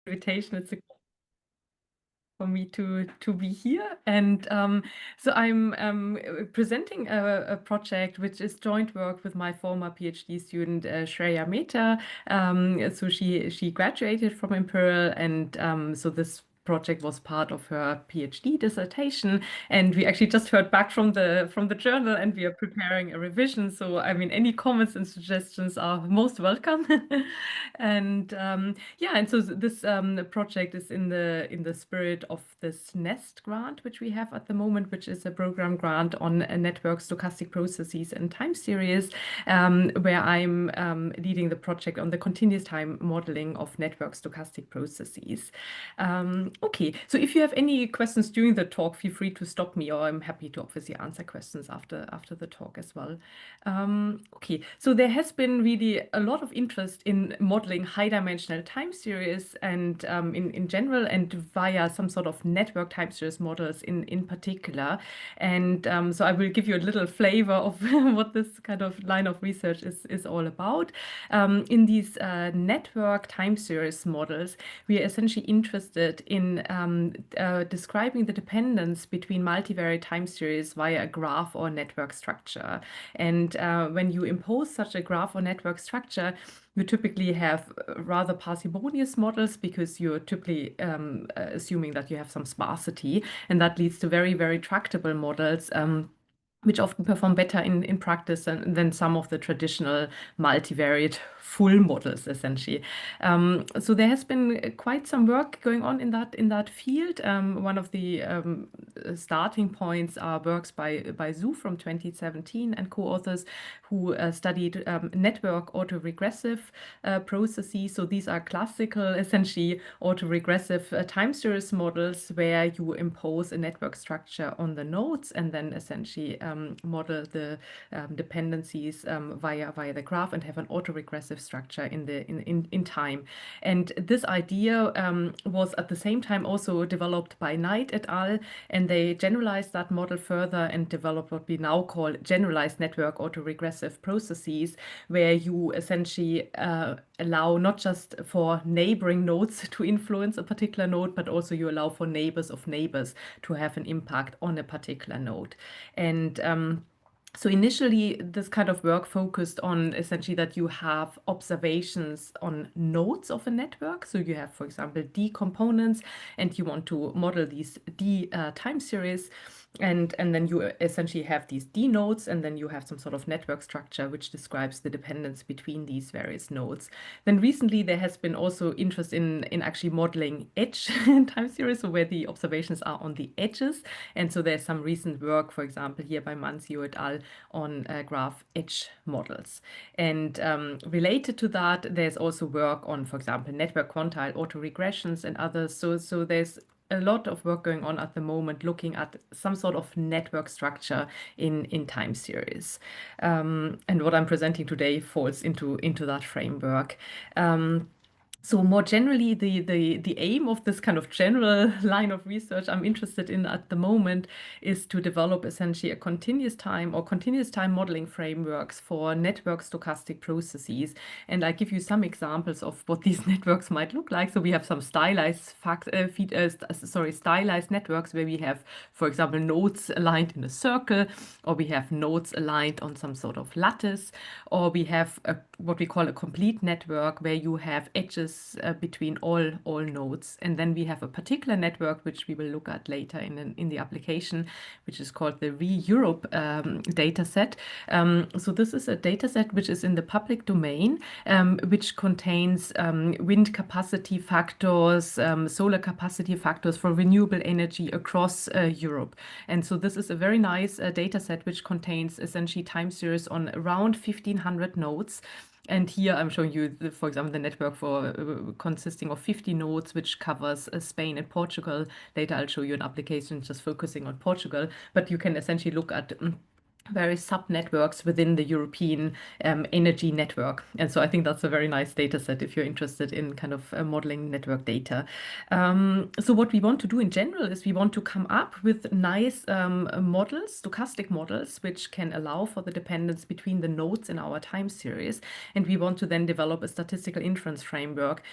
invitation. It's a for me to be here. And so I'm presenting a project which is joint work with my former PhD student Shreya Mehta. So she graduated from Imperial, and so this project was part of her PhD dissertation, and we actually just heard back from the journal, and we are preparing a revision. So I mean, any comments and suggestions are most welcome. And yeah, and so this project is in the spirit of this NEST grant, which we have at the moment, which is a program grant on network stochastic processes and time series, where I'm leading the project on the continuous time modeling of network stochastic processes. Okay, so if you have any questions during the talk, feel free to stop me, or I'm happy to obviously answer questions after the talk as well. Okay, so there has been really a lot of interest in modeling high-dimensional time series, and in general, and via some sort of network time series models in particular. And so I will give you a little flavor of what this kind of line of research is all about. In these network time series models, we are essentially interested in describing the dependence between multivariate time series via a graph or network structure. And when you impose such a graph or network structure, you typically have rather parsimonious models, because you're typically assuming that you have some sparsity, and that leads to very, very tractable models. Which often perform better in practice than some of the traditional multivariate full models, essentially. So there has been quite some work going on in that field. One of the starting points are works by Zhu from 2017 and co-authors, who studied network autoregressive processes. So these are classical, essentially autoregressive time series models where you impose a network structure on the nodes and then essentially model the dependencies via the graph and have an autoregressive structure in time. And this idea was at the same time also developed by Knight et al. And they generalized that model further and developed what we now call generalized network autoregressive processes, where you essentially allow not just for neighboring nodes to influence a particular node, but also you allow for neighbors of neighbors to have an impact on a particular node. And so initially, this kind of work focused on essentially that you have observations on nodes of a network. So you have, for example, D components, and you want to model these D time series. And then you essentially have these D nodes, and then you have some sort of network structure which describes the dependence between these various nodes. Then recently there has been also interest in actually modeling edge time series, so where the observations are on the edges. And so there's some recent work, for example, here by Manzio et al. On graph edge models. And related to that, there's also work on, for example, network quantile autoregressions and others. So there's a lot of work going on at the moment looking at some sort of network structure in time series. And what I'm presenting today falls into that framework. So more generally, the aim of this kind of general line of research I'm interested in at the moment is to develop essentially a continuous time modeling frameworks for network stochastic processes. And I give you some examples of what these networks might look like. So we have some stylized stylized networks where we have, for example, nodes aligned in a circle, or we have nodes aligned on some sort of lattice, or we have what we call a complete network where you have edges between all nodes. And then we have a particular network, which we will look at later in the application, which is called the Re-Europe dataset. So this is a dataset which is in the public domain, which contains wind capacity factors, solar capacity factors for renewable energy across Europe. And so this is a very nice dataset which contains essentially time series on around 1,500 nodes. And here I'm showing you, for example, the network for consisting of 50 nodes, which covers Spain and Portugal. Later, I'll show you an application just focusing on Portugal. But you can essentially look at various sub-networks within the European energy network. And so I think that's a very nice data set if you're interested in kind of modeling network data. So what we want to do in general is we want to come up with nice models, stochastic models, which can allow for the dependence between the nodes in our time series. And we want to then develop a statistical inference framework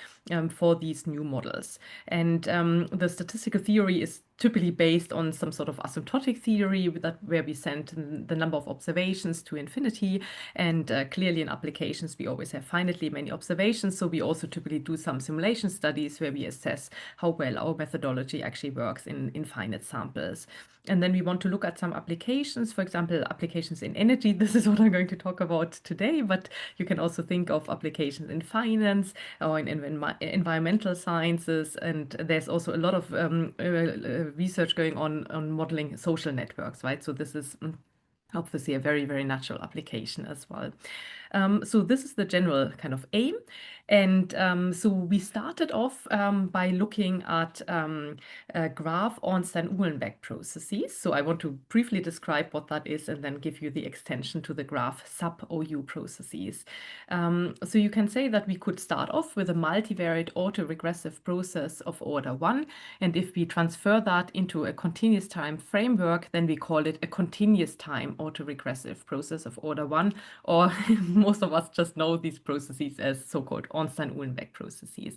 for these new models. And the statistical theory is typically based on some sort of asymptotic theory where we send the number of observations to infinity. And clearly in applications, we always have finitely many observations. So we also typically do some simulation studies where we assess how well our methodology actually works in finite samples. And then we want to look at some applications, for example, applications in energy. This is what I'm going to talk about today, but you can also think of applications in finance or in environmental sciences. And there's also a lot of research going on modeling social networks, right? So this is obviously a very, very natural application as well. So this is the general kind of aim. And so we started off by looking at graph Ornstein-Uhlenbeck processes. So I want to briefly describe what that is and then give you the extension to the graph supOU processes. So you can say that we could start off with a multivariate autoregressive process of order 1. And if we transfer that into a continuous time framework, then we call it a continuous time autoregressive process of order 1, or most of us just know these processes as so-called Ornstein-Uhlenbeck processes.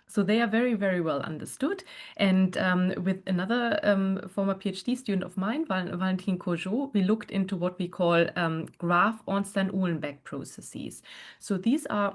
So they are very, very well understood. And with another former PhD student of mine, Valentin Courgeot, we looked into what we call graph Ornstein-Uhlenbeck processes. So these are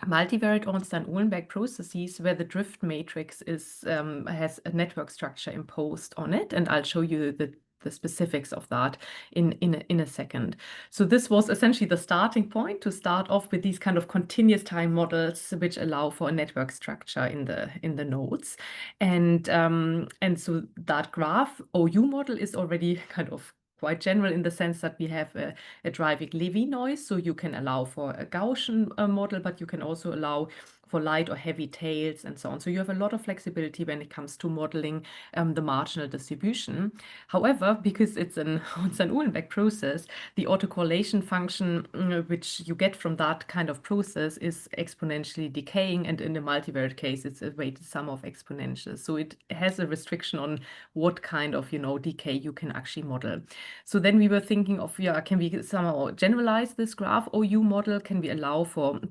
multivariate Ornstein-Uhlenbeck processes where the drift matrix has a network structure imposed on it, and I'll show you the specifics of that in a second. So this was essentially the starting point to start off with these kind of continuous time models which allow for a network structure in the nodes, and so that graph OU model is already kind of quite general in the sense that we have a driving Levy noise, so you can allow for a Gaussian model, but you can also allow for light or heavy tails and so on. So you have a lot of flexibility when it comes to modeling the marginal distribution. However, because it's an Ornstein-Uhlenbeck process, the autocorrelation function which you get from that kind of process is exponentially decaying, and in the multivariate case, it's a weighted sum of exponentials. So it has a restriction on what kind of decay you can actually model. So then we were thinking of, can we somehow generalize this graph OU model? Can we allow for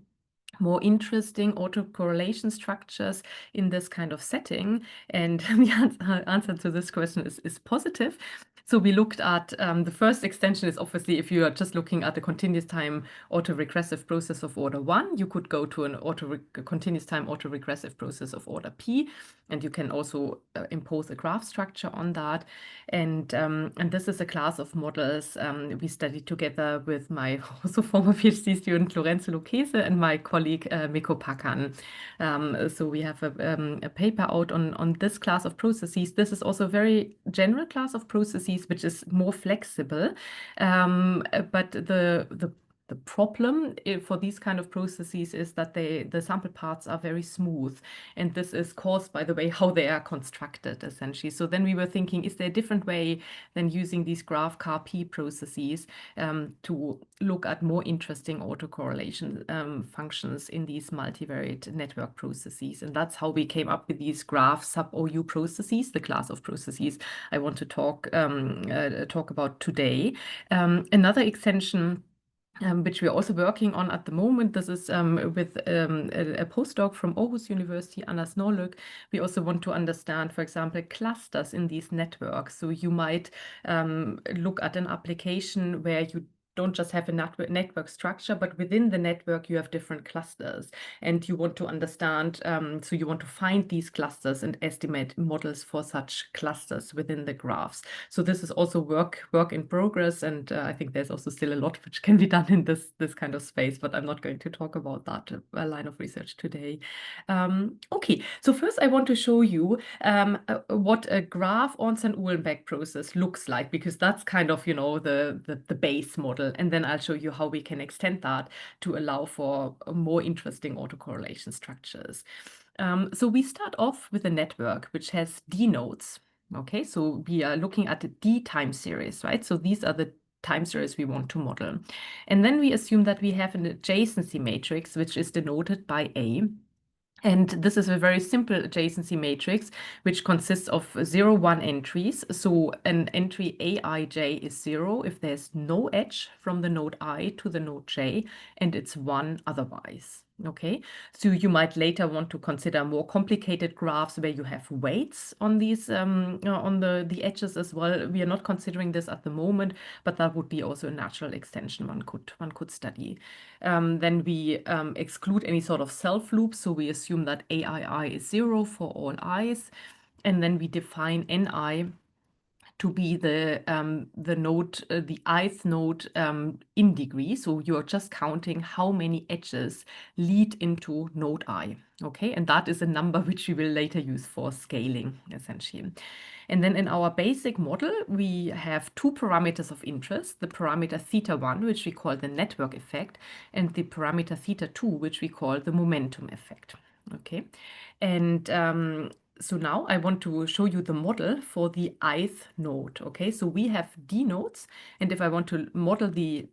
more interesting autocorrelation structures in this kind of setting? And the answer to this question is positive. So we looked at the first extension is obviously if you are just looking at a continuous time autoregressive process of order 1, you could go to a continuous time autoregressive process of order P, and you can also impose a graph structure on that. And this is a class of models we studied together with my also former PhD student Lorenzo Lucchese and my colleague Mikko Pakan. So we have a paper out on this class of processes. This is also a very general class of processes which is more flexible, but the problem for these kind of processes is that the sample parts are very smooth, and this is caused by the way how they are constructed, essentially. So then we were thinking, is there a different way than using these graph CAR-P processes to look at more interesting autocorrelation functions in these multivariate network processes? And that's how we came up with these graph supOU processes, the class of processes I want to talk about today. Another extension which we're also working on at the moment. This is with a postdoc from Aarhus University, Anna Snorluk. We also want to understand, for example, clusters in these networks. So you might look at an application where you don't just have a network structure, but within the network you have different clusters, and you want to understand, so you want to find these clusters and estimate models for such clusters within the graphs. So this is also work in progress, and I think there's also still a lot which can be done in this kind of space, but I'm not going to talk about that line of research today. Okay, so first I want to show you what a graph Ornstein-Uhlenbeck process looks like, because that's kind of the base model, and then I'll show you how we can extend that to allow for more interesting autocorrelation structures. So we start off with a network which has D nodes. Okay, so we are looking at the D time series, right? So these are the time series we want to model. And then we assume that we have an adjacency matrix, which is denoted by A. And this is a very simple adjacency matrix, which consists of 0, 1 entries. So an entry aij is 0 if there's no edge from the node I to the node j, and it's 1 otherwise. Okay, so you might later want to consider more complicated graphs where you have weights on these on the edges as well. We are not considering this at the moment, but that would be also a natural extension one could study. Then we exclude any sort of self loop, so we assume that aii is 0 for all i's, and then we define ni to be the node, the ith node in degree. So you're just counting how many edges lead into node I. Okay, and that is a number which we will later use for scaling, essentially. And then in our basic model, we have two parameters of interest, the parameter theta1, which we call the network effect, and the parameter theta2, which we call the momentum effect. Okay, and so now I want to show you the model for the ith node. Okay, so we have d nodes, and if I want to model the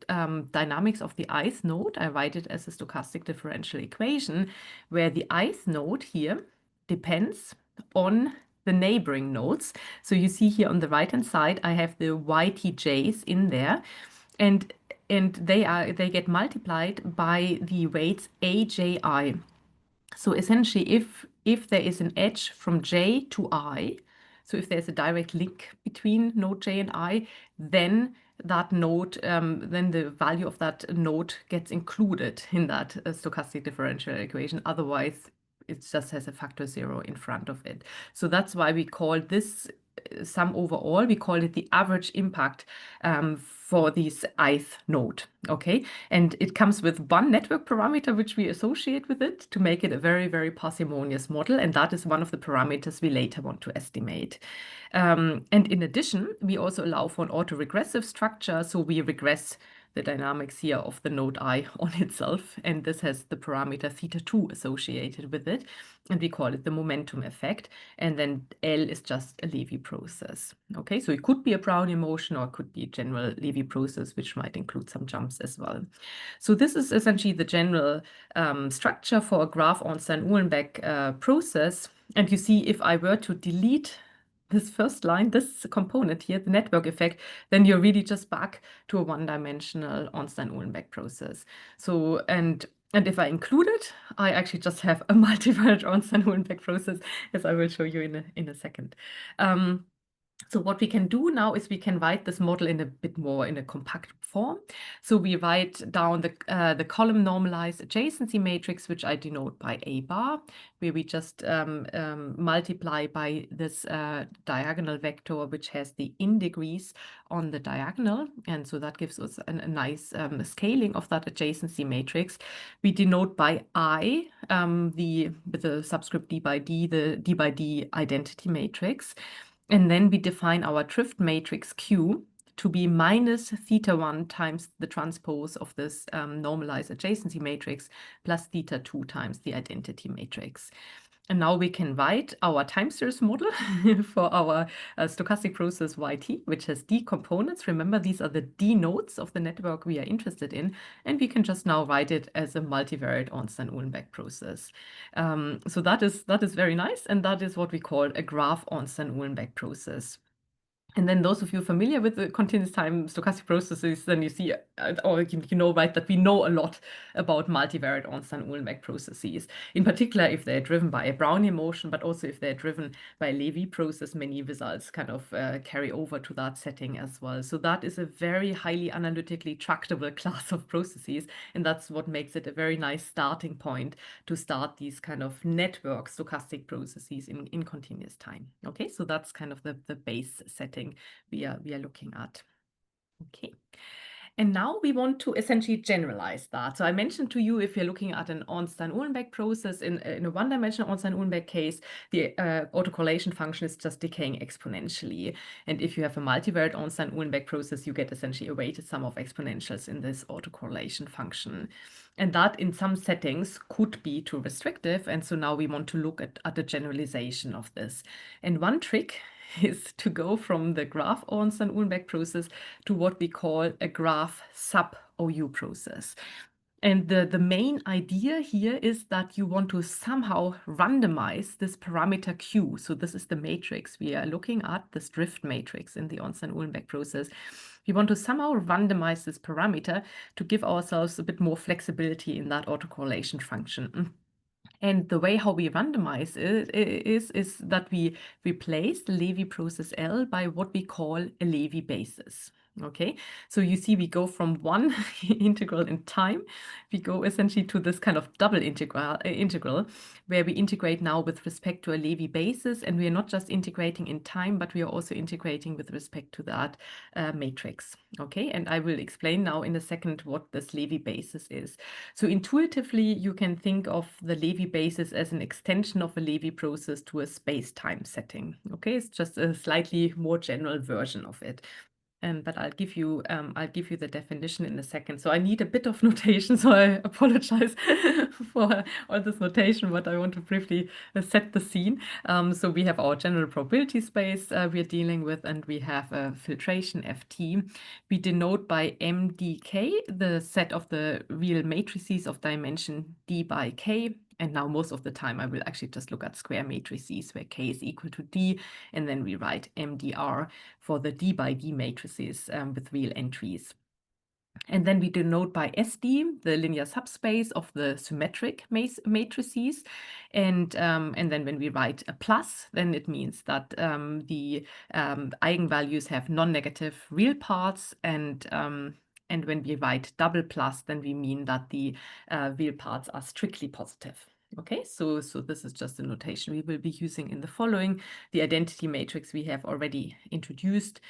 dynamics of the ith node, I write it as a stochastic differential equation, where the ith node here depends on the neighboring nodes. So you see here on the right-hand side, I have the ytj's in there, and they get multiplied by the weights aji. So essentially, if there is an edge from j to I, so if there's a direct link between node j and I, then that node, then the value of that node gets included in that stochastic differential equation. Otherwise, it just has a factor 0 in front of it. So that's why we call this sum overall, we call it the average impact for this ith node. Okay, and it comes with one network parameter which we associate with it to make it a very, very parsimonious model, and that is one of the parameters we later want to estimate. And in addition, we also allow for an autoregressive structure, so we regress the dynamics here of the node I on itself, and this has the parameter theta2 associated with it, and we call it the momentum effect, and then L is just a Levy process. Okay, so it could be a Brownian motion or it could be a general Levy process, which might include some jumps as well. So this is essentially the general structure for a graph Ornstein-Uhlenbeck process, and you see if I were to delete this first line, this component here, the network effect, then you're really just back to a one-dimensional Ornstein-Uhlenbeck process. So, and if I include it, I actually just have a multivariate Ornstein-Uhlenbeck process, as I will show you in a second. So what we can do now is we can write this model in a bit more in a compact form. So we write down the column normalized adjacency matrix, which I denote by A bar, where we just multiply by this diagonal vector, which has the in degrees on the diagonal. And so that gives us a nice scaling of that adjacency matrix. We denote by I, with the subscript d by d, the d by d identity matrix. And then we define our drift matrix Q to be minus theta1 times the transpose of this normalized adjacency matrix plus theta2 times the identity matrix. And now we can write our time series model for our stochastic process YT, which has D components. Remember, these are the D nodes of the network we are interested in. And we can just now write it as a multivariate Ornstein-Uhlenbeck process. So that is very nice. And that is what we call a graph Ornstein-Uhlenbeck process. And then those of you familiar with the continuous time stochastic processes, then you see, or you know, right, that we know a lot about multivariate Ornstein-Uhlenbeck processes. In particular, if they're driven by a Brownian motion, but also if they're driven by a Levy process, many results kind of carry over to that setting as well. So that is a very highly analytically tractable class of processes, and that's what makes it a very nice starting point to start these kind of network stochastic processes in continuous time. Okay, so that's kind of the base setting we are looking at. Okay. And now we want to essentially generalize that. So I mentioned to you, if you're looking at an Ornstein-Uhlenbeck process in a one-dimensional Ornstein-Uhlenbeck case, the autocorrelation function is just decaying exponentially. And if you have a multivariate Ornstein-Uhlenbeck process, you get essentially a weighted sum of exponentials in this autocorrelation function. And that in some settings could be too restrictive. And so now we want to look at the generalization of this. And one trick is to go from the graph Ornstein-Uhlenbeck process to what we call a graph supOU process. And the main idea here is that you want to somehow randomize this parameter Q. So this is the matrix we are looking at, this drift matrix in the Ornstein-Uhlenbeck process. We want to somehow randomize this parameter to give ourselves a bit more flexibility in that autocorrelation function. And the way how we randomize it is that we replace the Levy process L by what we call a Levy basis. Okay, so you see we go from one integral in time, we go essentially to this kind of double integral where we integrate now with respect to a Levy basis, and we are not just integrating in time, but we are also integrating with respect to that matrix. Okay, and I will explain now in a second what this Levy basis is. So intuitively, you can think of the Levy basis as an extension of a Levy process to a space-time setting. Okay, it's just a slightly more general version of it. But I'll give you the definition in a second. So I need a bit of notation, so I apologize for all this notation, but I want to briefly set the scene. So we have our general probability space we're dealing with, and we have a filtration FT. We denote by MdK the set of the real matrices of dimension d by k. And now most of the time I will actually just look at square matrices where k is equal to d, and then we write MdR for the d by d matrices with real entries. And then we denote by SD the linear subspace of the symmetric matrices. And then when we write a plus, then it means that the eigenvalues have non-negative real parts. And when we write double plus, then we mean that the real parts are strictly positive. Okay, so this is just a notation we will be using in the following. The identity matrix we have already introduced.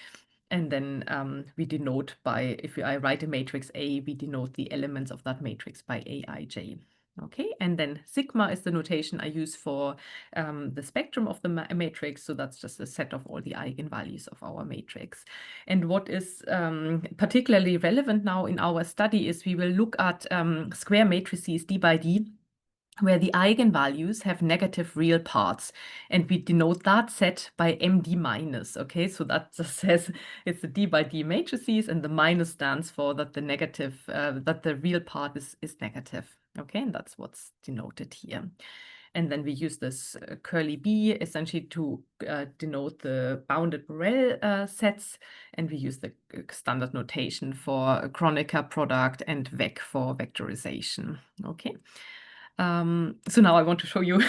And then we denote by, if I write a matrix A, we denote the elements of that matrix by Aij. Okay, and then sigma is the notation I use for the spectrum of the matrix. So that's just a set of all the eigenvalues of our matrix. And what is particularly relevant now in our study is we will look at square matrices d by d, where the eigenvalues have negative real parts, and we denote that set by MD minus. Okay, so that just says it's the d by d matrices, and the minus stands for that the negative, that the real part is negative. Okay, and that's what's denoted here. And then we use this curly b essentially to denote the bounded Borel sets, and we use the standard notation for Kronecker product and vec for vectorization. Okay. So now I want to show you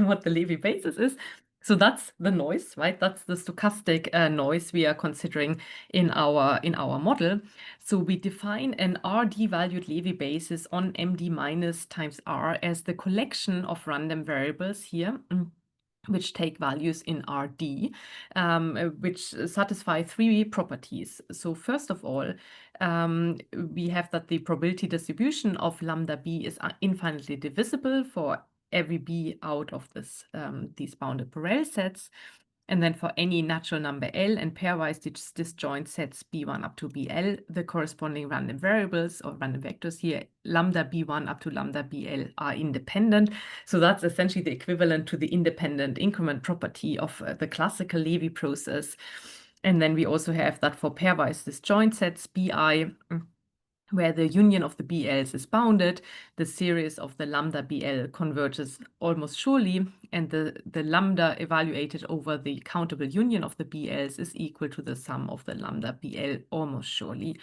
what the Levy basis is. So that's the noise, right? That's the stochastic noise we are considering in our model. So we define an RD valued Levy basis on MD minus times R as the collection of random variables here, which take values in RD, which satisfy three properties. So first of all, we have that the probability distribution of lambda b is infinitely divisible for every b out of this these bounded Borel sets. And then for any natural number L and pairwise disjoint sets B1 up to BL, the corresponding random variables or random vectors here, lambda B1 up to lambda BL, are independent. So that's essentially the equivalent to the independent increment property of the classical Levy process. And then we also have that for pairwise disjoint sets BI, where the union of the BLs is bounded, the series of the lambda BL converges almost surely, and the lambda evaluated over the countable union of the BLs is equal to the sum of the lambda BL almost surely.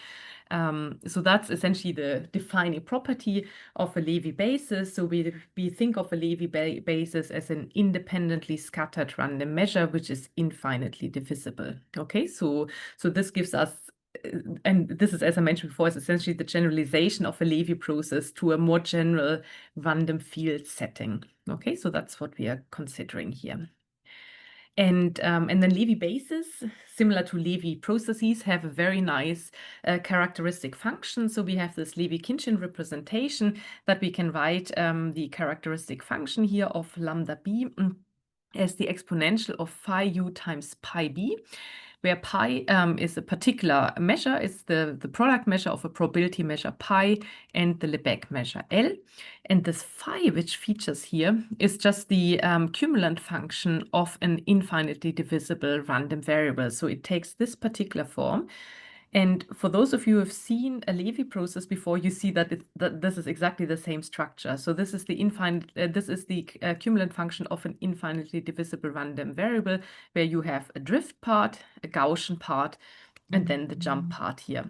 So that's essentially the defining property of a Levy basis. So we think of a Levy basis as an independently scattered random measure, which is infinitely divisible. Okay, so this gives us, and this is, as I mentioned before, is essentially the generalization of a Levy process to a more general random field setting. Okay, so that's what we are considering here. And then Levy bases, similar to Levy processes, have a very nice characteristic function. So we have this Levy-Khinchin representation that we can write the characteristic function here of lambda b as the exponential of phi u times pi b, where pi is a particular measure, is the product measure of a probability measure pi and the Lebesgue measure L. And this phi, which features here, is just the cumulant function of an infinitely divisible random variable. So it takes this particular form. And for those of you who have seen a Levy process before, you see that, that this is exactly the same structure. So this is the cumulant function of an infinitely divisible random variable, where you have a drift part, a Gaussian part, and then the jump part here.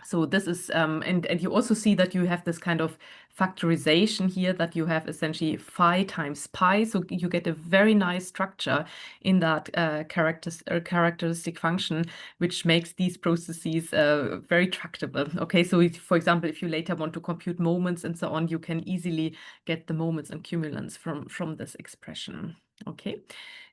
So this is, and you also see that you have this kind of factorization here, that you have essentially phi times pi. So you get a very nice structure in that characteristic function, which makes these processes very tractable. Okay, so for example, if you later want to compute moments and so on, you can easily get the moments and cumulants from this expression. Okay,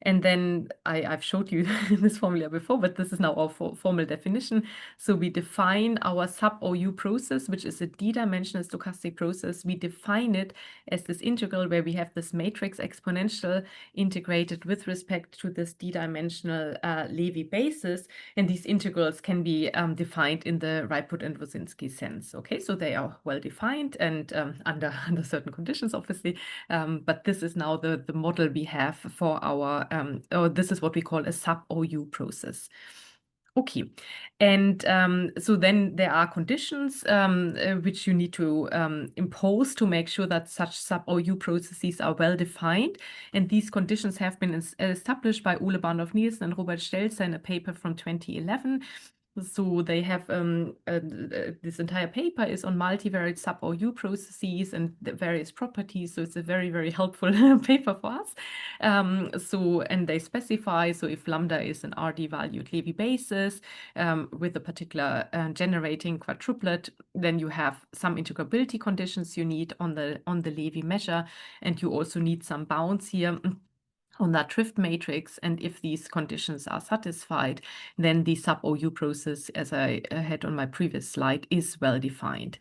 and then I've showed you this formula before, but this is now our formal definition. So we define our supOU process, which is a d-dimensional stochastic process. We define it as this integral where we have this matrix exponential integrated with respect to this d-dimensional Levy basis. And these integrals can be defined in the Reiput and Wosinski sense. Okay, so they are well defined and under certain conditions, obviously. But this is now the model we have for our, or this is what we call a supOU process. Okay, and so then there are conditions which you need to impose to make sure that such supOU processes are well defined. And these conditions have been established by Ole Barndorf-Nielsen and Robert Stelzer in a paper from 2011. So they have this entire paper is on multivariate supOU processes and the various properties. So it's a very, very helpful paper for us. And they specify, so if lambda is an RD valued Levy basis with a particular generating quadruplet, then you have some integrability conditions you need on the Levy measure, and you also need some bounds here on that drift matrix. And if these conditions are satisfied, then the supOU process, as I had on my previous slide, is well defined.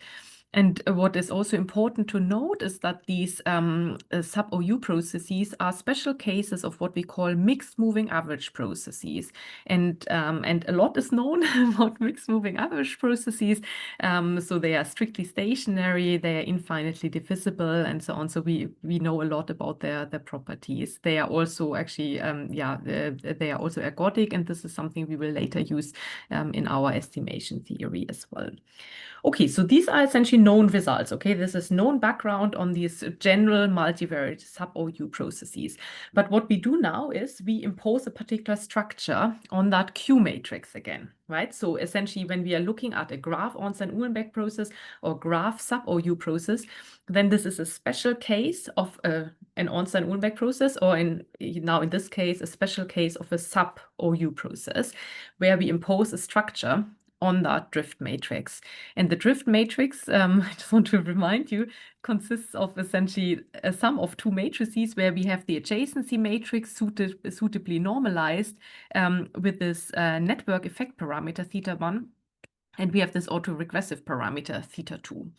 And what is also important to note is that these supOU processes are special cases of what we call mixed moving average processes. And a lot is known about mixed moving average processes. So they are strictly stationary, they are infinitely divisible, and so on. So we know a lot about their properties. They are also actually, they are also ergodic, and this is something we will later use in our estimation theory as well. Okay, so these are essentially known results. Okay, this is known background on these general multivariate supOU processes. But what we do now is we impose a particular structure on that Q matrix again, right? So essentially, when we are looking at a graph Ornstein-Uhlenbeck process or graph supOU process, then this is a special case of an Ornstein-Uhlenbeck process, or now in this case, a special case of a supOU process, where we impose a structure on that drift matrix. And the drift matrix, I just want to remind you, consists of essentially a sum of two matrices where we have the adjacency matrix suitably normalized with this network effect parameter θ1, and we have this autoregressive parameter θ2.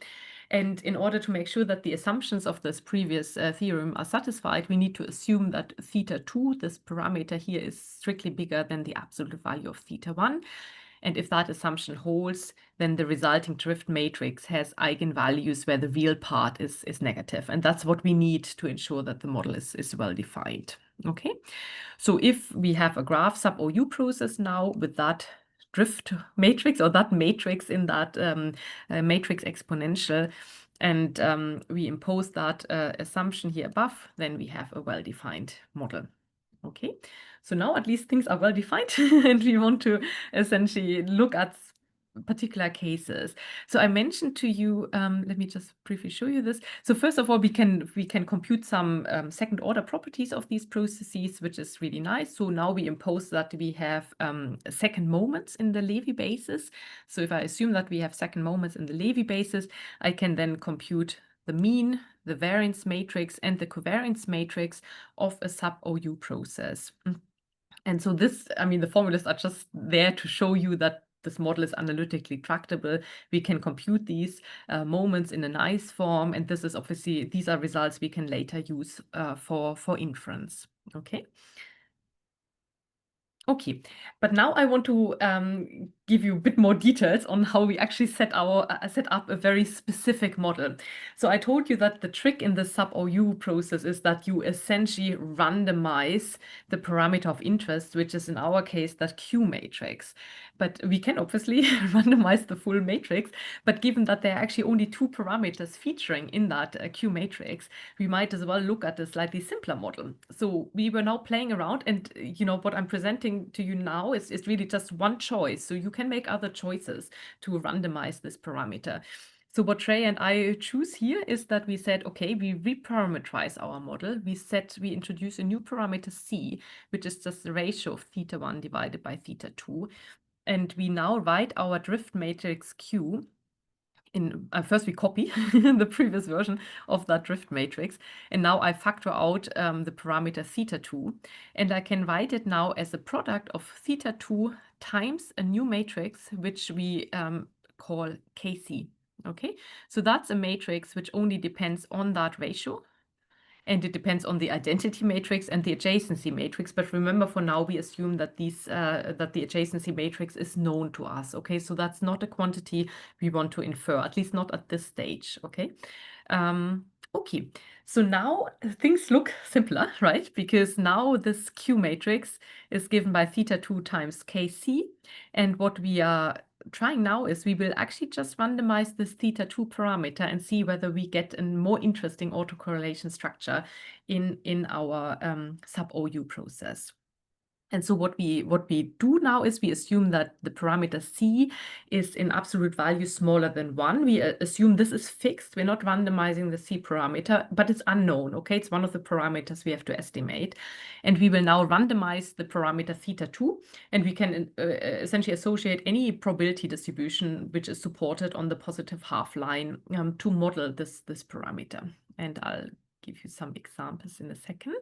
And in order to make sure that the assumptions of this previous theorem are satisfied, we need to assume that θ2, this parameter here, is strictly bigger than the absolute value of θ1. And if that assumption holds, then the resulting drift matrix has eigenvalues where the real part is negative. And that's what we need to ensure that the model is well defined. Okay, so if we have a graph supOU process now with that drift matrix, or that matrix in that matrix exponential, and we impose that assumption here above, then we have a well-defined model. Okay, so now at least things are well defined and we want to essentially look at particular cases. So I mentioned to you, let me just briefly show you this. So first of all, we can compute some second order properties of these processes, which is really nice. So now we impose that we have second moments in the Levy basis. So if I assume that we have second moments in the Levy basis, I can then compute the mean, the variance matrix, and the covariance matrix of a supOU process. And so this, I mean, the formulas are just there to show you that this model is analytically tractable. We can compute these moments in a nice form, and this is obviously, these are results we can later use for inference. Okay. Okay, but now I want to give you a bit more details on how we actually set up a very specific model. So I told you that the trick in the supOU process is that you essentially randomize the parameter of interest, which is in our case that Q matrix. But we can obviously randomize the full matrix, but given that there are actually only two parameters featuring in that Q matrix, we might as well look at a slightly simpler model. So we were now playing around, and what I'm presenting to you now is really just one choice. So you can make other choices to randomize this parameter. So what Shreya and I choose here is that we said, okay, we reparameterize our model. We introduce a new parameter C, which is just the ratio of θ1 divided by θ2. And we now write our drift matrix Q first we copy the previous version of that drift matrix, and now I factor out the parameter θ2, and I can write it now as a product of θ2 times a new matrix, which we call KC. Okay, so that's a matrix which only depends on that ratio, and it depends on the identity matrix and the adjacency matrix. But remember, for now, we assume that that the adjacency matrix is known to us. Okay, so that's not a quantity we want to infer, at least not at this stage. Okay. Okay, so now things look simpler, right? Because now this Q matrix is given by θ2 times KC, and what we are trying now is we will actually just randomize this θ2 parameter and see whether we get a more interesting autocorrelation structure in our supOU process. And so what we do now is we assume that the parameter C is in absolute value smaller than 1. We assume this is fixed. We're not randomizing the C parameter, but it's unknown. Okay, it's one of the parameters we have to estimate. And we will now randomize the parameter θ2, and we can essentially associate any probability distribution which is supported on the positive half line to model this parameter. And I'll give you some examples in a second.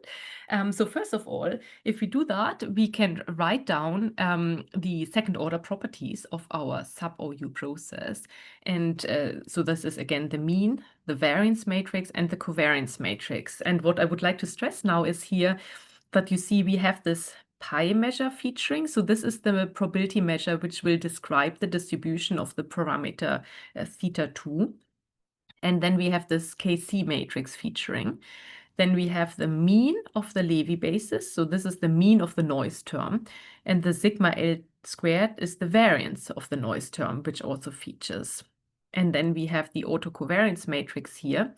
So first of all, if we do that, we can write down the second order properties of our supOU process. And so this is again the mean, the variance matrix, and the covariance matrix. And what I would like to stress now is here that you see we have this pi measure featuring. So this is the probability measure which will describe the distribution of the parameter θ2. And then we have this KC matrix featuring. Then we have the mean of the Levy basis. So this is the mean of the noise term. And the sigma L squared is the variance of the noise term, which also features. And then we have the autocovariance matrix here,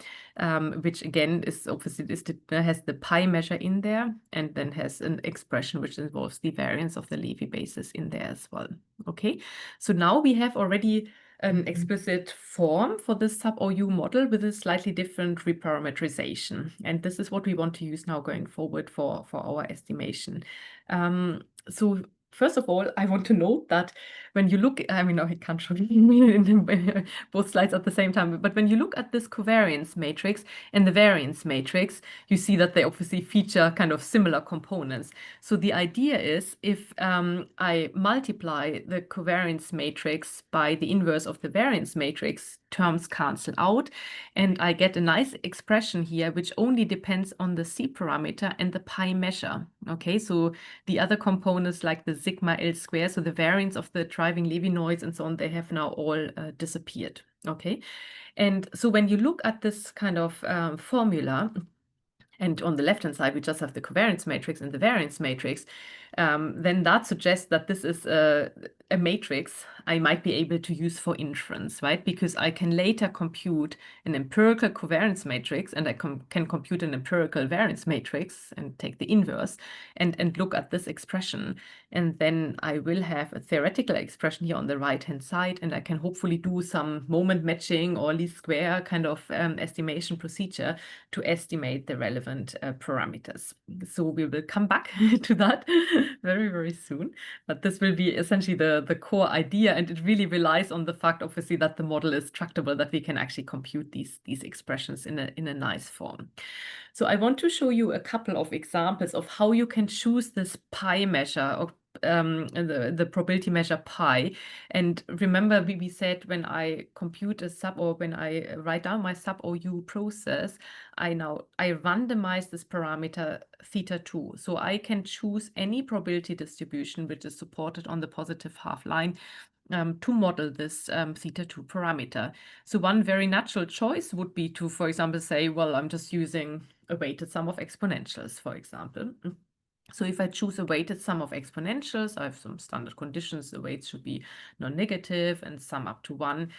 which again is obviously has the pi measure in there, and then has an expression which involves the variance of the Levy basis in there as well. Okay, so now we have already an explicit form for this supOU model with a slightly different reparameterization. And this is what we want to use now going forward for our estimation. So first of all, I want to note that when you look, I mean, I can't show you both slides at the same time, but when you look at this covariance matrix and the variance matrix, you see that they obviously feature kind of similar components. So the idea is if I multiply the covariance matrix by the inverse of the variance matrix, terms cancel out, and I get a nice expression here which only depends on the C parameter and the pi measure. Okay, so the other components like the sigma L square, so the variance of the driving Levy noise and so on, they have now all disappeared. Okay, and so when you look at this kind of formula, and on the left-hand side, we just have the covariance matrix and the variance matrix, then that suggests that this is a matrix I might be able to use for inference, right? Because I can later compute an empirical covariance matrix, and I can compute an empirical variance matrix and take the inverse and look at this expression. And then I will have a theoretical expression here on the right-hand side, and I can hopefully do some moment matching or least square kind of estimation procedure to estimate the relevant parameters. So we will come back to that very, very soon. But this will be essentially the core idea, and it really relies on the fact, obviously, that the model is tractable, that we can actually compute these expressions in a nice form. So I want to show you a couple of examples of how you can choose this pi measure the probability measure pi. And remember, we said when I compute a or when I write down my supOU process, I randomize this parameter θ2. So I can choose any probability distribution which is supported on the positive half line to model this θ2 parameter. So one very natural choice would be to, for example, say, well, I'm just using a weighted sum of exponentials, for example. So if I choose a weighted sum of exponentials, I have some standard conditions. The weights should be non-negative and sum up to 1.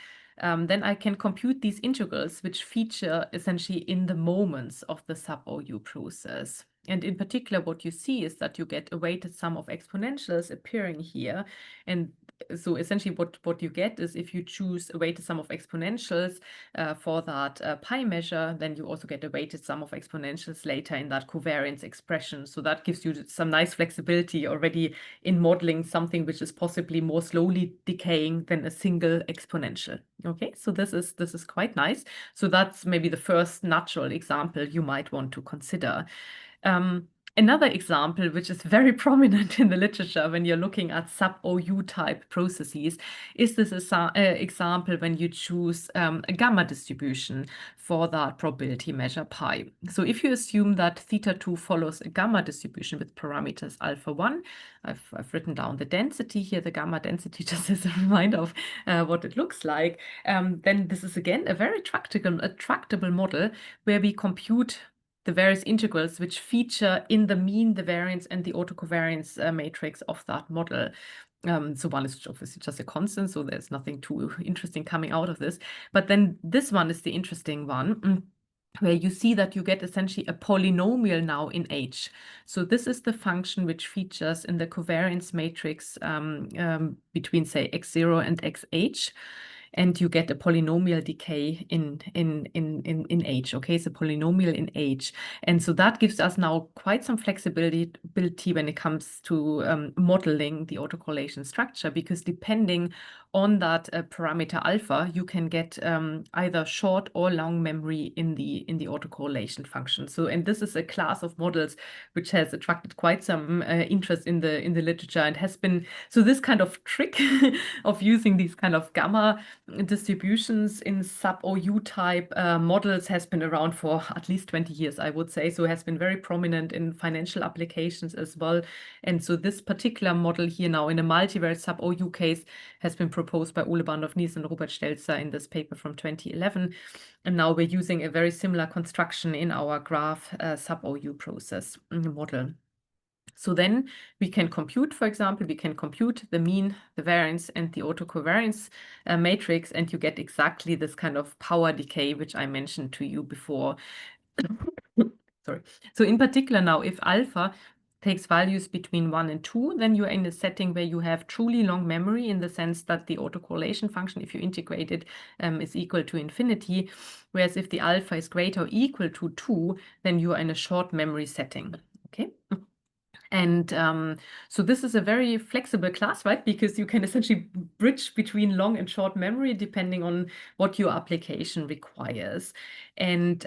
Then I can compute these integrals, which feature essentially in the moments of the supOU process. And in particular, what you see is that you get a weighted sum of exponentials appearing here. And so essentially what you get is if you choose a weighted sum of exponentials for that pi measure, then you also get a weighted sum of exponentials later in that covariance expression. So that gives you some nice flexibility already in modeling something which is possibly more slowly decaying than a single exponential. Okay, so this is quite nice. So that's maybe the first natural example you might want to consider. Another example, which is very prominent in the literature when you're looking at supOU type processes, is this example when you choose a gamma distribution for that probability measure pi. So if you assume that θ2 follows a gamma distribution with parameters alpha 1, I've written down the density here, the gamma density, just as a reminder of what it looks like, then this is again a very tractable model where we compute the various integrals which feature in the mean, the variance, and the autocovariance matrix of that model. So one is obviously just a constant, so there's nothing too interesting coming out of this. But then this one is the interesting one, where you see that you get essentially a polynomial now in H. So this is the function which features in the covariance matrix between, say, x0 and xh. And you get a polynomial decay in H, okay? It's a polynomial in H. And so that gives us now quite some flexibility when it comes to modeling the autocorrelation structure, because depending on that parameter alpha, you can get either short or long memory in the autocorrelation function. So, and this is a class of models which has attracted quite some interest in the literature and has been, so this kind of trick of using these kind of gamma distributions in supOU type models has been around for at least 20 years, I would say. So it has been very prominent in financial applications as well. And so this particular model here now in a multivariate supOU case has been proposed by Ole Bandorf-Nies and Robert Stelzer in this paper from 2011. And now we're using a very similar construction in our graph supOU process model. So then we can compute, for example, we can compute the mean, the variance, and the autocovariance matrix, and you get exactly this kind of power decay, which I mentioned to you before. Sorry. So in particular now, if alpha takes values between 1 and 2, then you're in a setting where you have truly long memory in the sense that the autocorrelation function, if you integrate it, is equal to infinity. Whereas if the alpha is greater or equal to 2, then you are in a short memory setting. Okay. And so this is a very flexible class, right? Because you can essentially bridge between long and short memory depending on what your application requires. And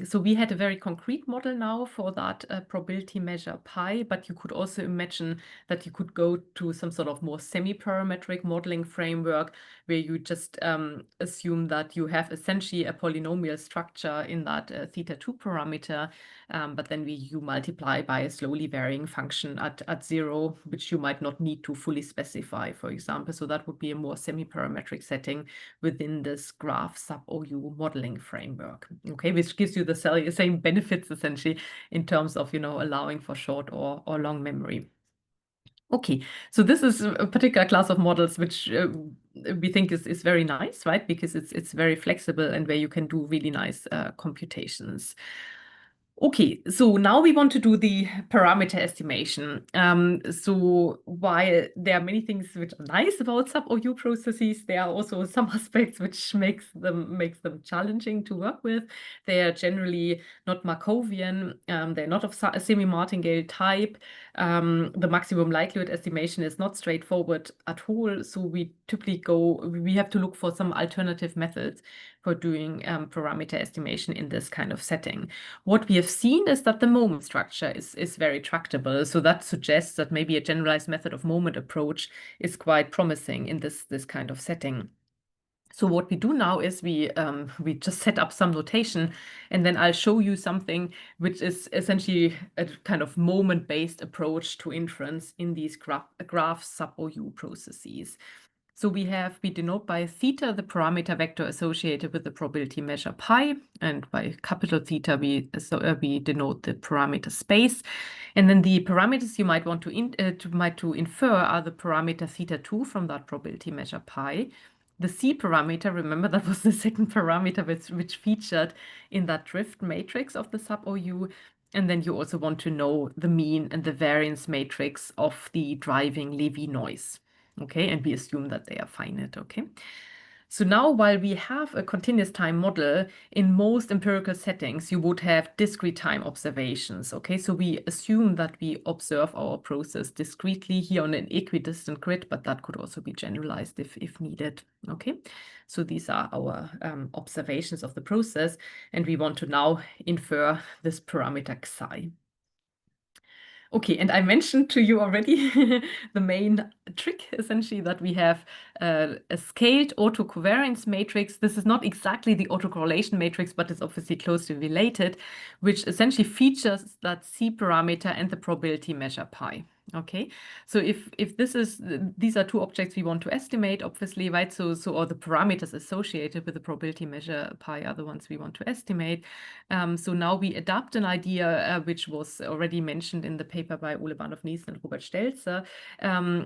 so we had a very concrete model now for that probability measure pi, but you could also imagine that you could go to some sort of more semi-parametric modeling framework where you just assume that you have essentially a polynomial structure in that θ2 parameter, but then you multiply by a slowly varying function at 0, which you might not need to fully specify, for example. So that would be a more semi-parametric setting within this graph supOU modeling framework, okay, which gives you the same benefits essentially in terms of, allowing for short or long memory. Okay, so this is a particular class of models which we think is very nice, right? Because it's very flexible and where you can do really nice computations. Okay, so now we want to do the parameter estimation. So while there are many things which are nice about supOU processes, there are also some aspects which makes them challenging to work with. They are generally not Markovian. They're not of a semi-martingale type. the maximum likelihood estimation is not straightforward at all. So we typically we have to look for some alternative methods for doing parameter estimation in this kind of setting. What we have seen is that the moment structure is very tractable. So that suggests that maybe a generalized method of moment approach is quite promising in this kind of setting. So what we do now is we just set up some notation, and then I'll show you something which is essentially a kind of moment-based approach to inference in these graph supOU processes. So we denote by theta the parameter vector associated with the probability measure pi, and by capital theta we denote the parameter space. And then the parameters you might want to infer are the parameter theta2 from that probability measure pi. The C parameter, remember that was the second parameter which featured in that drift matrix of the supOU. And then you also want to know the mean and the variance matrix of the driving Lévy noise. Okay, and we assume that they are finite. Okay. So now, while we have a continuous time model, in most empirical settings, you would have discrete time observations. Okay, so we assume that we observe our process discretely here on an equidistant grid, but that could also be generalized if needed. Okay, so these are our observations of the process, and we want to now infer this parameter xi. Okay, and I mentioned to you already the main trick, essentially, that we have a scaled autocovariance matrix. This is not exactly the autocorrelation matrix, but it's obviously closely related, which essentially features that C parameter and the probability measure pi. Okay, so if these are two objects we want to estimate, obviously, right? So all the parameters associated with the probability measure pi are the ones we want to estimate. So now we adapt an idea which was already mentioned in the paper by Ole Bahnhof-Nielsen and Robert Stelzer.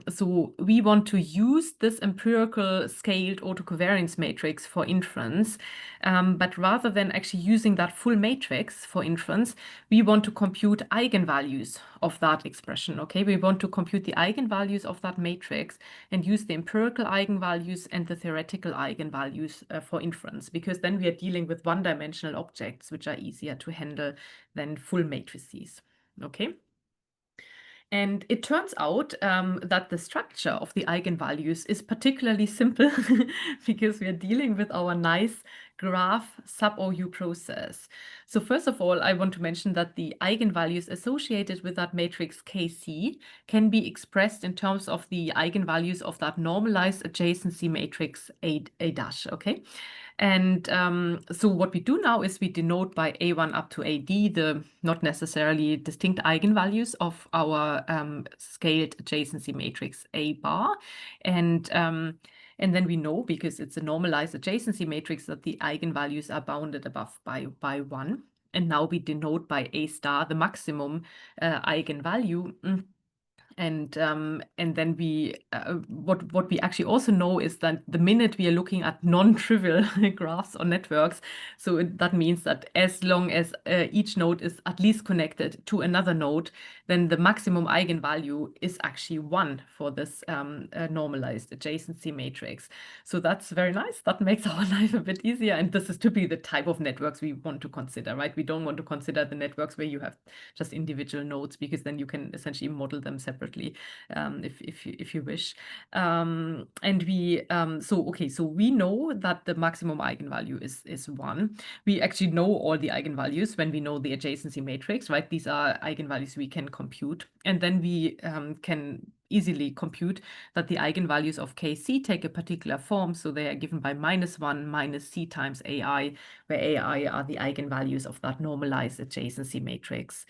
So we want to use this empirical scaled autocovariance matrix for inference, but rather than actually using that full matrix for inference, we want to compute eigenvalues of that expression. Okay, we want to compute the eigenvalues of that matrix and use the empirical eigenvalues and the theoretical eigenvalues for inference, because then we are dealing with one-dimensional objects which are easier to handle than full matrices. Okay. And it turns out that the structure of the eigenvalues is particularly simple because we are dealing with our nice graph supOU process. So first of all, I want to mention that the eigenvalues associated with that matrix Kc can be expressed in terms of the eigenvalues of that normalized adjacency matrix A dash, okay? And so what we do now is we denote by A1 up to AD the not necessarily distinct eigenvalues of our scaled adjacency matrix A bar. And then we know, because it's a normalized adjacency matrix, that the eigenvalues are bounded above by 1. And now we denote by A star the maximum eigenvalue. And then what we actually also know is that the minute we are looking at non-trivial graphs or networks, so that means that as long as each node is at least connected to another node, then the maximum eigenvalue is actually 1 for this normalized adjacency matrix. So that's very nice. That makes our life a bit easier. And this is typically the type of networks we want to consider, right? We don't want to consider the networks where you have just individual nodes, because then you can essentially model them separately if you wish. And we so we know that the maximum eigenvalue is 1. We actually know all the eigenvalues when we know the adjacency matrix, right? These are eigenvalues we can compute, and then we can easily compute that the eigenvalues of Kc take a particular form. So they are given by -1 minus C times AI, where AI are the eigenvalues of that normalized adjacency matrix.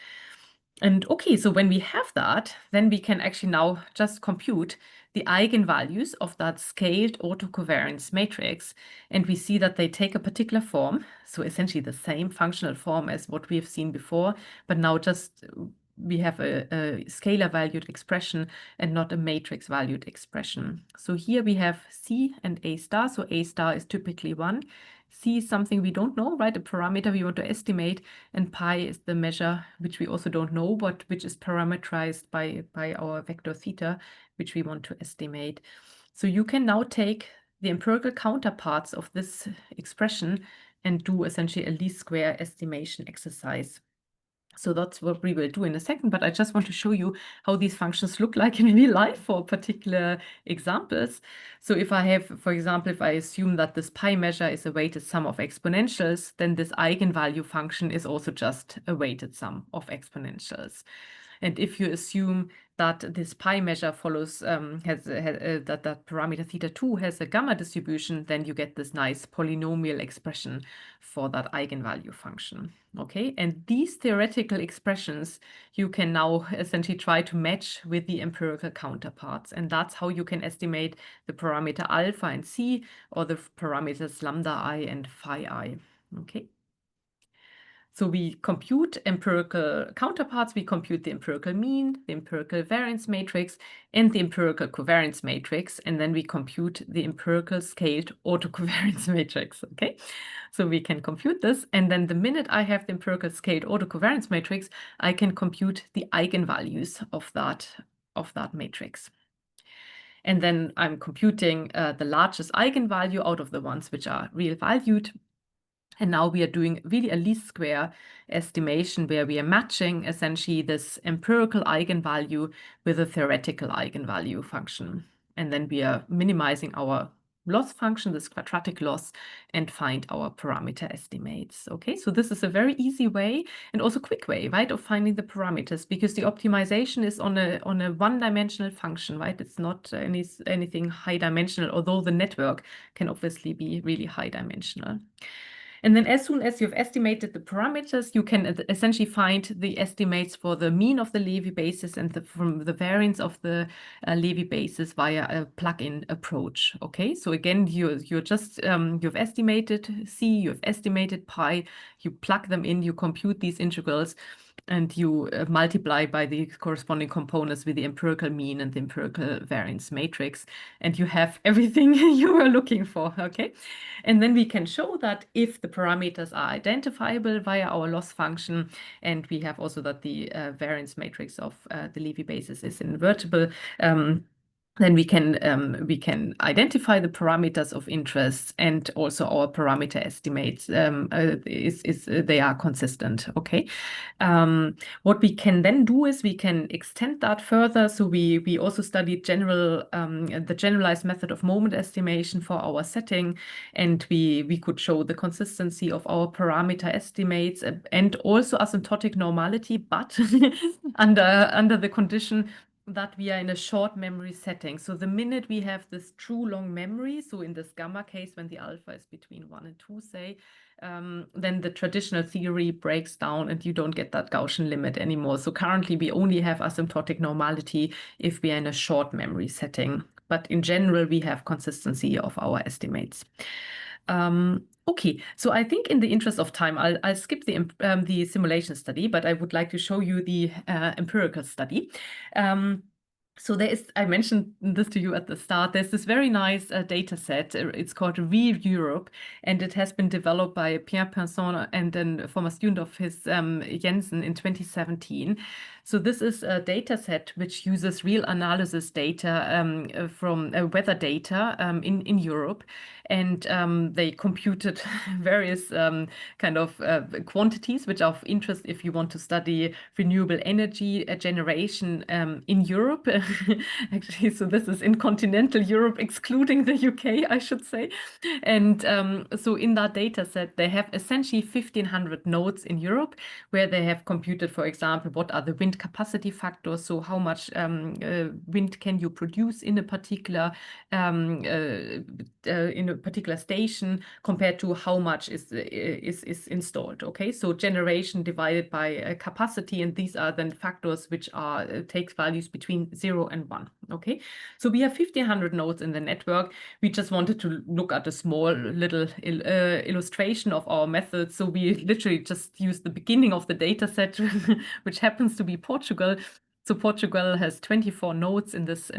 And okay, so when we have that, then we can actually now just compute the eigenvalues of that scaled autocovariance matrix. And we see that they take a particular form, so essentially the same functional form as what we have seen before, but now just we have a scalar valued expression and not a matrix valued expression. So here we have C and A star. So A star is typically 1. C is something we don't know, right? A parameter we want to estimate, and pi is the measure which we also don't know, but which is parameterized by our vector theta, which we want to estimate. So you can now take the empirical counterparts of this expression and do essentially a least square estimation exercise. So that's what we will do in a second, but I just want to show you how these functions look like in real life for particular examples. So if I have, for example, if I assume that this pi measure is a weighted sum of exponentials, then this eigenvalue function is also just a weighted sum of exponentials. And if you assume that this pi measure follows that parameter theta2 has a gamma distribution, then you get this nice polynomial expression for that eigenvalue function. Okay, and these theoretical expressions you can now essentially try to match with the empirical counterparts, and that's how you can estimate the parameter alpha and c, or the parameters lambda I and phi I. Okay. So we compute empirical counterparts, we compute the empirical mean, the empirical variance matrix, and the empirical covariance matrix, and then we compute the empirical scaled autocovariance matrix, okay? So we can compute this, and then the minute I have the empirical scaled autocovariance matrix, I can compute the eigenvalues of that matrix. And then I'm computing the largest eigenvalue out of the ones which are real valued. And now we are doing really a least square estimation where we are matching essentially this empirical eigenvalue with a theoretical eigenvalue function. And then we are minimizing our loss function, this quadratic loss, and find our parameter estimates. Okay, so this is a very easy way and also quick way, right, of finding the parameters, because the optimization is on a one-dimensional function, right? It's not anything high-dimensional, although the network can obviously be really high-dimensional. And then as soon as you've estimated the parameters, you can essentially find the estimates for the mean of the Levy basis and from the variance of the Levy basis via a plug-in approach. Okay, so again, you're just you've estimated C, you've estimated pi, you plug them in, you compute these integrals, and you multiply by the corresponding components with the empirical mean and the empirical variance matrix, and you have everything you were looking for, okay? And then we can show that if the parameters are identifiable via our loss function, and we have also that the variance matrix of the Levy basis is invertible, then we can identify the parameters of interest, and also our parameter estimates they are consistent. Okay. What we can then do is we can extend that further. So we also studied the generalized method of moment estimation for our setting, and we could show the consistency of our parameter estimates and also asymptotic normality, but under the condition that we are in a short memory setting. So the minute we have this true long memory, so in this gamma case, when the alpha is between 1 and 2, say, then the traditional theory breaks down and you don't get that Gaussian limit anymore. So currently we only have asymptotic normality if we are in a short memory setting. But in general, we have consistency of our estimates. Okay, so I think in the interest of time, I'll skip the simulation study, but I would like to show you the empirical study. So I mentioned this to you at the start, there's this very nice data set. It's called Re-Europe, and it has been developed by Pierre Pinson and a former student of his, Jensen, in 2017. So this is a data set which uses real analysis data from weather data in Europe. And they computed various kind of quantities which are of interest if you want to study renewable energy generation in Europe. Actually, so this is in continental Europe, excluding the UK, I should say. And so in that data set, they have essentially 1,500 nodes in Europe where they have computed, for example, what are the wind capacity factors, so how much wind can you produce in a particular station compared to how much is installed. Okay, so generation divided by capacity, and these are then factors which are takes values between 0 and 1. Okay, so we have 1,500 nodes in the network. We just wanted to look at a small little illustration of our method. So we literally just use the beginning of the data set, which happens to be Portugal. So Portugal has 24 nodes in this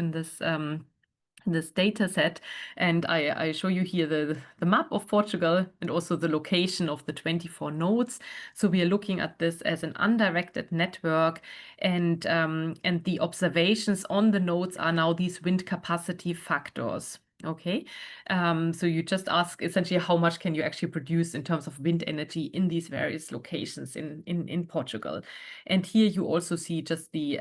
data set, and I show you here the map of Portugal and also the location of the 24 nodes. So we are looking at this as an undirected network, and the observations on the nodes are now these wind capacity factors. Okay, so you just ask essentially how much can you actually produce in terms of wind energy in these various locations in Portugal, and here you also see just the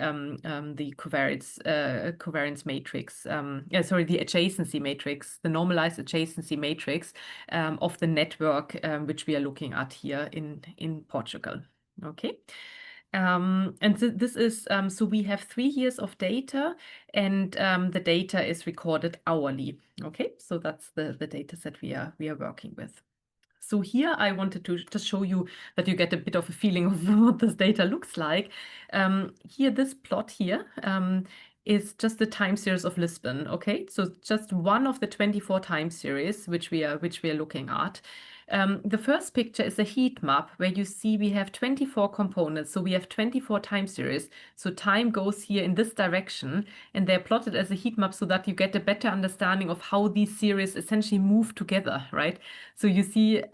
covariance matrix, yeah, sorry, the adjacency matrix, the normalized adjacency matrix of the network which we are looking at here in Portugal. Okay. And this is so we have 3 years of data, and the data is recorded hourly. Okay, so that's the data set we are working with. So here I wanted to just show you that you get a bit of a feeling of what this data looks like. Here, this plot here is just the time series of Lisbon. Okay, so just one of the 24 time series which we are looking at. The first picture is a heat map where you see we have 24 components. So we have 24 time series. So time goes here in this direction, and they're plotted as a heat map so that you get a better understanding of how these series essentially move together, right? So you see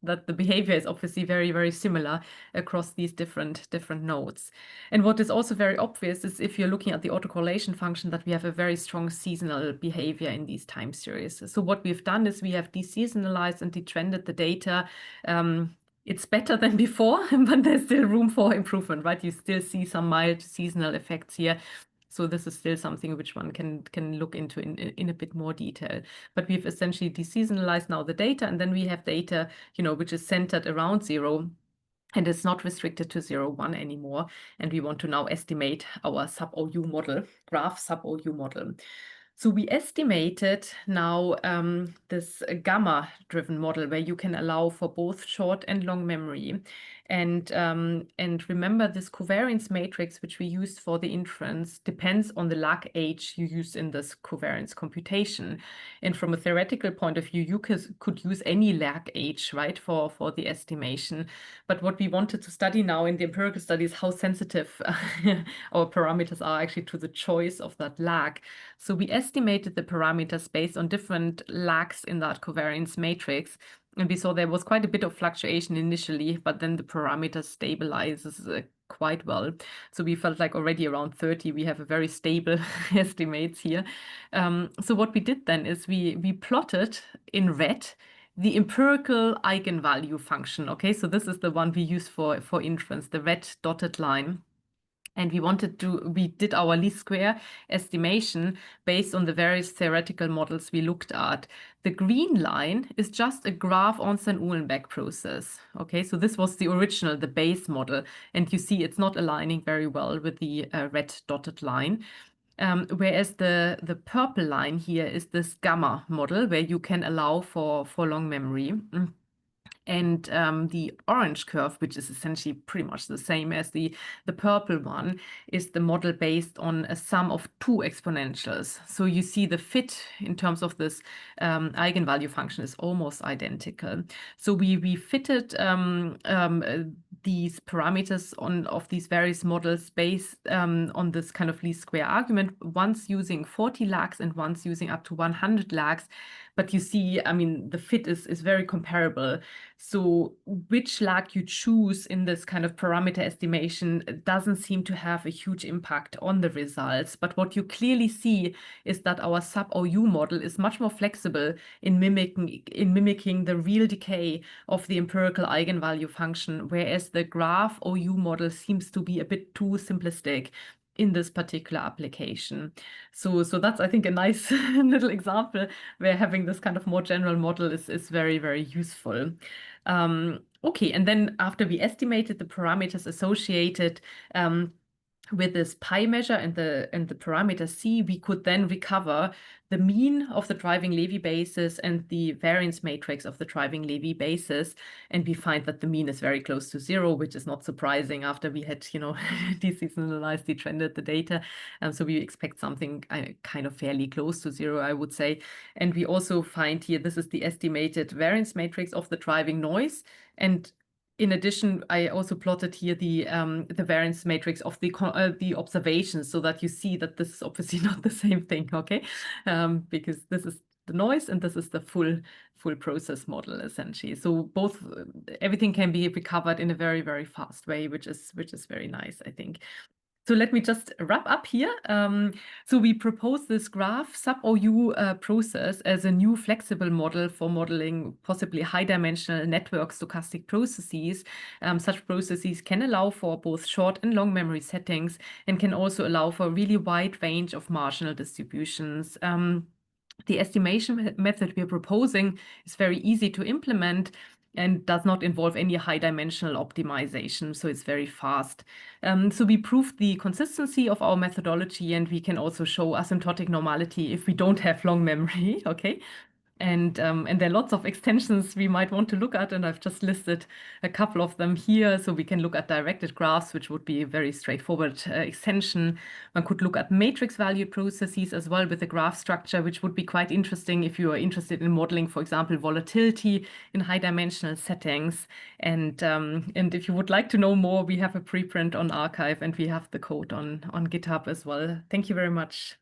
that the behavior is obviously very, very similar across these different nodes. And what is also very obvious is if you're looking at the autocorrelation function, that we have a very strong seasonal behavior in these time series. So what we've done is we have deseasonalized and detrended the data. It's better than before, but there's still room for improvement, right? You still see some mild seasonal effects here. So this is still something which one can look into in a bit more detail. But we've essentially deseasonalized now the data, and then we have data, which is centered around 0. And it's not restricted to 0, 1 anymore. And we want to now estimate our supOU model, graph supOU model. So we estimated now this gamma-driven model where you can allow for both short and long memory. And remember, this covariance matrix, which we used for the inference, depends on the lag age you use in this covariance computation. And from a theoretical point of view, you could use any lag age, right, for the estimation. But what we wanted to study now in the empirical study is how sensitive our parameters are actually to the choice of that lag. So we estimated the parameters based on different lags in that covariance matrix. And we saw there was quite a bit of fluctuation initially, but then the parameter stabilizes quite well. So we felt like already around 30, we have a very stable estimates here. So what we did then is we plotted in red the empirical eigenvalue function. Okay, so this is the one we use for inference, the red dotted line. And we did our least square estimation based on the various theoretical models we looked at. The green line is just a graph Onsen-Uhlenbeck process. Okay, so this was the original, the base model. And you see it's not aligning very well with the red dotted line. Whereas the purple line here is this gamma model where you can allow for long memory. And the orange curve, which is essentially pretty much the same as the purple one, is the model based on a sum of two exponentials. So you see the fit in terms of this eigenvalue function is almost identical. So we fitted these parameters of these various models based on this kind of least square argument, once using 40 lags and once using up to 100 lags. But you see, I mean, the fit is very comparable. So which lag you choose in this kind of parameter estimation doesn't seem to have a huge impact on the results. But what you clearly see is that our supOU model is much more flexible in mimicking the real decay of the empirical eigenvalue function, whereas the graph OU model seems to be a bit too simplistic in this particular application. So that's, I think, a nice little example where having this kind of more general model is very, very useful. Okay, and then after we estimated the parameters associated with this pi measure and the parameter c, we could then recover the mean of the driving Levy basis and the variance matrix of the driving Levy basis, and we find that the mean is very close to 0, which is not surprising after we had, deseasonalized, detrended the data. So we expect something kind of fairly close to 0, I would say. And we also find here, this is the estimated variance matrix of the driving noise. And in addition, I also plotted here the variance matrix of the observations, so that you see that this is obviously not the same thing, okay? Because this is the noise and this is the full process model essentially. So both everything can be recovered in a very, very fast way, which is very nice, I think. So let me just wrap up here. So we propose this graph supOU process as a new flexible model for modeling possibly high-dimensional network stochastic processes. Such processes can allow for both short and long memory settings and can also allow for a really wide range of marginal distributions. The estimation method we are proposing is very easy to implement and does not involve any high-dimensional optimization, so it's very fast. So we proved the consistency of our methodology, and we can also show asymptotic normality if we don't have long memory, okay? And there are lots of extensions we might want to look at, and I've just listed a couple of them here. So we can look at directed graphs, which would be a very straightforward extension. One could look at matrix value processes as well with a graph structure, which would be quite interesting if you are interested in modeling, for example, volatility in high-dimensional settings. And if you would like to know more, we have a preprint on arXiv, and we have the code on GitHub as well. Thank you very much.